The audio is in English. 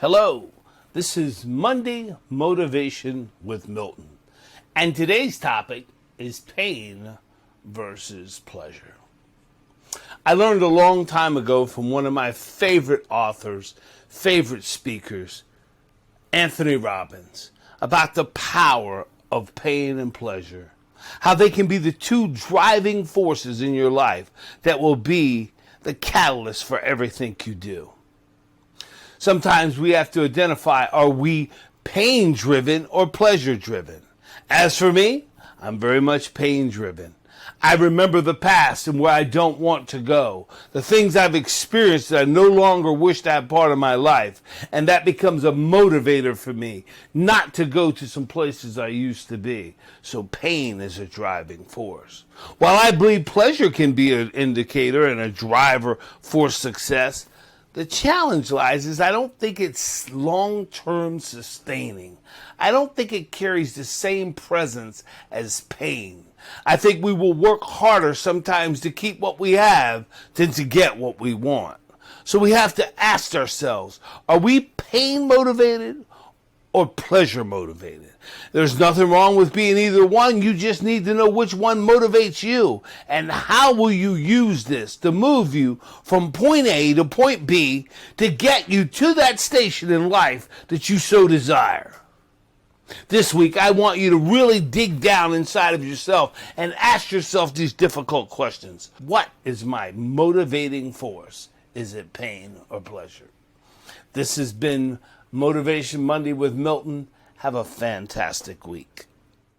Hello, this is Monday Motivation with Milton, and today's topic is pain versus pleasure. I learned a long time ago from one of my favorite authors, favorite speakers, Anthony Robbins, about the power of pain and pleasure, how they can be the two driving forces in your life that will be the catalyst for everything you do. Sometimes we have to identify, are we pain-driven or pleasure-driven? As for me, I'm very much pain-driven. I remember the past and where I don't want to go, the things I've experienced that I no longer wish to have part of my life, and that becomes a motivator for me not to go to some places I used to be. So pain is a driving force. While I believe pleasure can be an indicator and a driver for success, the challenge lies is I don't think it's long-term sustaining. I don't think it carries the same presence as pain. I think we will work harder sometimes to keep what we have than to get what we want. So we have to ask ourselves, are we pain motivated or pleasure motivated? There's nothing wrong with being either one. You just need to know which one motivates you. And how will you use this to move you from point A to point B to get you to that station in life that you so desire? This week, I want you to really dig down inside of yourself and ask yourself these difficult questions. What is my motivating force? Is it pain or pleasure? This has been Motivation Monday with Milton. Have a fantastic week.